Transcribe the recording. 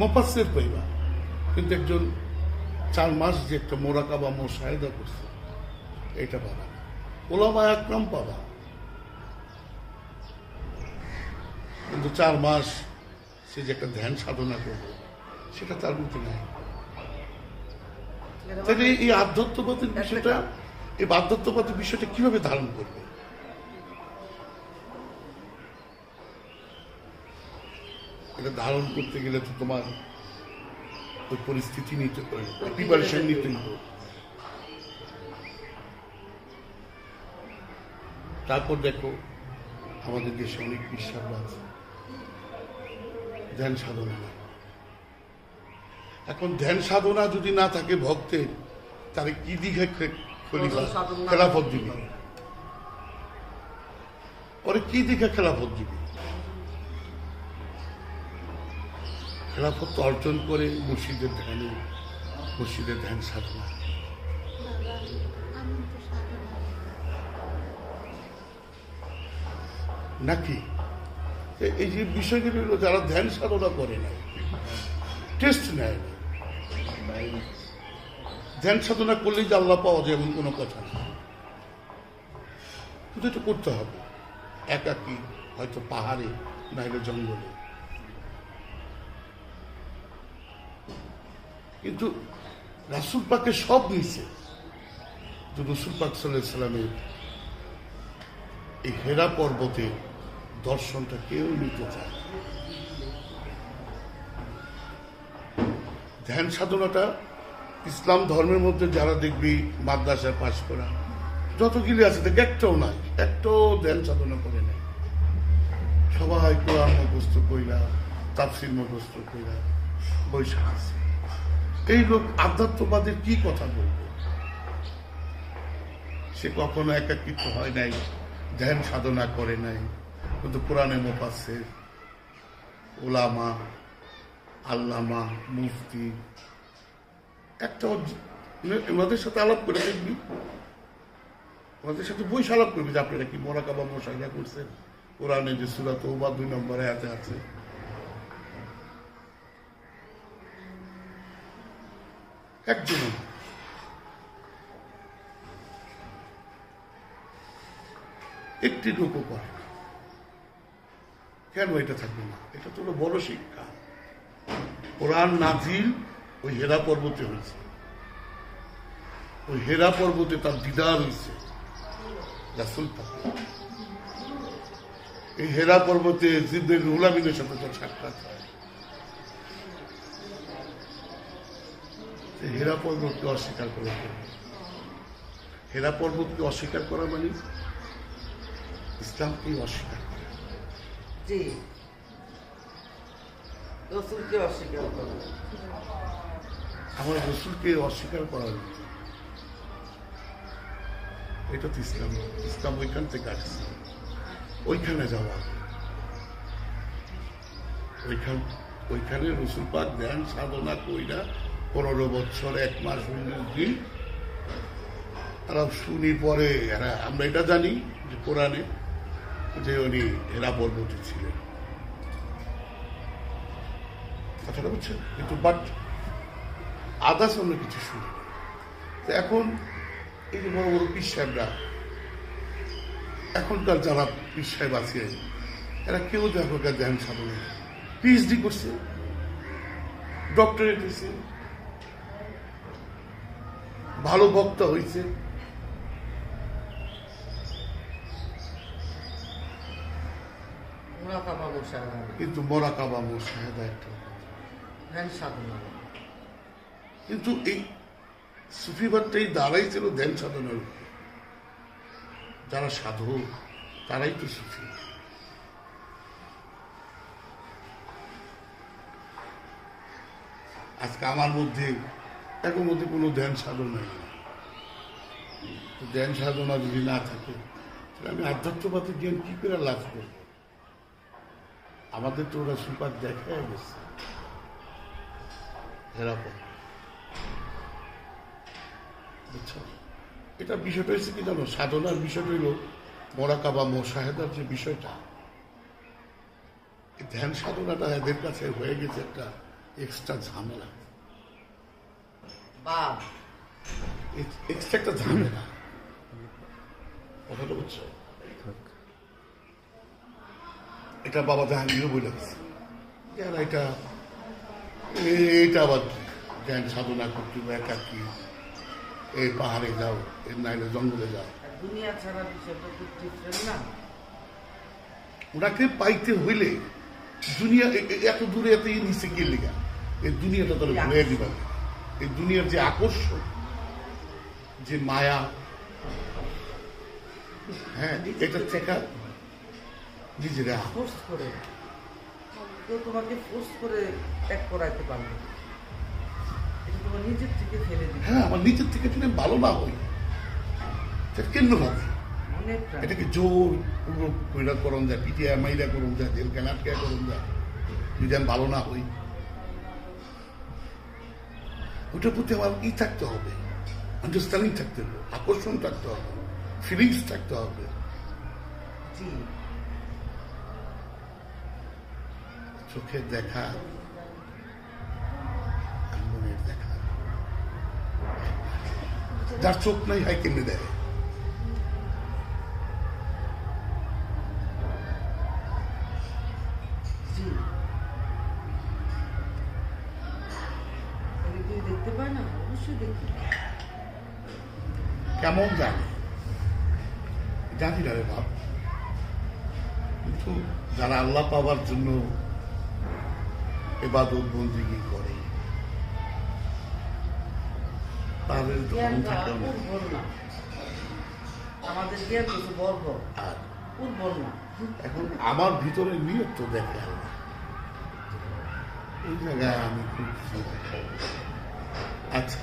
মুফাসসির পাইবা, কিন্তু একজন 4 মাস যে একটা মোরাকাবা মুশাহাদা করছে এটা পাবা না। উলামা একরাম পাবা, কিন্তু 4 মাস সে যে একটা ধ্যান সাধনা করবে সেটা তার মধ্যে নাই। তাহলে এই আধ্যাত্মবাদের বিষয়টা, এই আধ্যাত্মবাদের বিষয়টা কিভাবে ধারণ করবে? এটা ধারণ করতে গেলে তো তোমার ওই পরিস্থিতি নিতে হবে, প্রিপারেশন নিতে হবে। তারপর দেখো আমাদের দেশে অনেক বিশ্বাস আছে ধ্যান সাধনা নাই। এখন ধ্যান সাধনা যদি না থাকে ভক্তের, তাহলে কি দিকে খলিফা খেলাফত দিবে? পরে কি দিকে খেলাফত দিবে? খেলাফত অর্জন করে মুর্শিদের ধ্যানে, মুর্শিদের ধ্যান সাধনা। নাকি এই যে বিষয়গুলি হলো যারা ধ্যান সাধনা করে না, টেস্ট নেয় না, ধ্যান সাধনা করলেই যে আল্লাহ পাওয়া যায় এমন কোনো কথা না। কিন্তু এটা করতে হবে একাকী, হয়তো পাহাড়ে, নাইলে জঙ্গলে। কিন্তু রাসূল পাকের সব নিছে, তো রাসূল পাক সাল্লাল্লাহু আলাইহি সাল্লামের এই হেরা পর্বতে দর্শনটা কেউ নিতে চায়। ধ্যান সাধনাটা ইসলাম ধর্মের মধ্যে যারা দেখবি মাদ্রাসায় পাশ করা যতগুলি আছে দেখ একটাও নাই, একটাও ধ্যান সাধনা করে নাই। সবাই কোরআন মুখস্থ কইরা, তাফসীর মুখস্থ কইরা বৈশা আছে। এই লোক আধ্যাত্মবাদের কি কথা বলবে? সে কখনো একাকিত্ব হয় নাই, ধ্যান সাধনা করে নাই, কিন্তু কোরআনে মুফাসসির, উলামা, আল্লামা, মুফতি একটা ওনাদের সাথে আলাপ করে দেখবি, ওনাদের সাথে বইসা আলাপ করবি যে আপনারা কি মোরাকাবা মুশাহাদা করছেন? কোরআনে যে সূরা তাওবা 2 নম্বর আয়াতে আছে, একজন একটি লোকও করে না। কেন এটা থাকবে না? এটা তো বড় শিক্ষা। কোরআন নাজিল ওই হেরা পর্বতে হয়েছে, ওই হেরা পর্বতে তার দিদার হয়েছে রাসূল পাক। এই হেরা পর্বতে জিবরিল আমিনের সাথে তার সাক্ষাৎ হয়। হেরা পর্বতকে অস্বীকার করা, হেরা পর্বতকে অস্বীকার করা মানে ইসলামকে অস্বীকার করা। জি, রাসূলকে অস্বীকার করা, আমার রাসূলকে অস্বীকার করা হচ্ছে, এটা তো ইসলাম। ইসলাম ওইখান থেকে আসছে, ওইখানে যাওয়া, ওইখানে রাসূল পাক ধ্যান সাধনা কইরা 15 বছর 1 মাস 19 দিন তারা শুনি। পরে আমরা এটা জানি যে কোরআনে যে উনি হেরা পর্বতে ছিলেন, কথাটা বুঝছেন? কিন্তু বাট আদার্স আমরা কিছু শুনি। তো এখন এই যে বড় বড় পীর সাহেবরা, এখনকার যারা পীর সাহেব আছে, এরা কেউ দেখো ধ্যান সাধনা, পিএইচডি করছে, ডক্টরেট হয়েছে, ভালো বক্তা হয়েছে, কিন্তু মোরাকাবা মুশাহাদা একটা ধ্যান সাধনা। কিন্তু এই সুফিবাদটাই দাঁড়াই ছিল ধ্যান সাধনার উপর। যারা সাধক তারাই তো সুফি। আজকে আমার মধ্যে এখন মধ্যে কোনো ধ্যান সাধনা নেই। ধ্যান সাধনা যদি না থাকে তাহলে আমি আধ্যাত্মবাদের জ্ঞান কি করে লাভ করব? আমাদের তো ওরা সুপার দেখায় গেছে এরকম, বুঝছো? এটা বিষয়টা হচ্ছে কি জানো, সাধনার বিষয়টা হইল মোরাকাবা মুশাহাদার যে বিষয়টা, ধ্যান সাধনাটা এদের কাছে হয়ে গেছে একটা এক্সট্রা ঝামেলা, বাপ এক্সট্রা একটা ঝামেলা, কথাটা বুঝছো? এটা বাবা জাহাঙ্গীরও বলে গেছে, এটা এটা আবার কি জ্ঞান সাধনা করতে হবে, একা কি এই পাহাড়ে যাও, এর নাইলে জঙ্গলে যাও। আর দুনিয়া ছাড়া বিষয়টা খুব ডিফারেন্ট না। ওনাকে পাইতে হইলে দুনিয়া এত দূরে এত নিচে গিয়ে লেগা এই দুনিয়াটা তাহলে ঘুরে দিবা। এই দুনিয়ার যে আকর্ষণ, যে মায়া, হ্যাঁ, এটা থেকে নিজেরা ফোর্স করে কেউ তোমাকে ফোর্স করে ত্যাগ করাইতে পারবে না। এটা তোমার নিজের থেকে ফেলে দিবে। হ্যাঁ, আমার নিজের থেকে যদি আমি ভালো না হই সেটা কেন হবে? মনে প্রাণ এটাকে জোর কইরা করুন যায়, পিটিয়া মাইরা করুন যায়, জেলকে নাটকা করুন যায়, যদি আমি ভালো না হই। ওটার প্রতি আমার থাকতে হবে, আন্ডারস্ট্যান্ডিং থাকতে হবে, আকর্ষণ থাকতে হবে, ফিলিংস থাকতে হবে। জি চোখের দেখা আর মনের দেখা, যার চোখ নাই হয় কেমনে দেয়? জি এটা কেউ দেখতে পায় না? অবশ্যই দেখতে পায়। কেমন জানে জানি না রে বাপ, কিন্তু যারা আল্লাহ পাওয়ার জন্য এবাদত বন্দিগি করে তাদের ধন জ্ঞানটা থাকে না। উর্বর না, আমাদের জ্ঞান কিছু বর্গ আর উর্বর না। এখন আমার ভিতরে নিয়ত তো দেখে আল্লাহ, এই জায়গায় আমি খুব আচ্ছা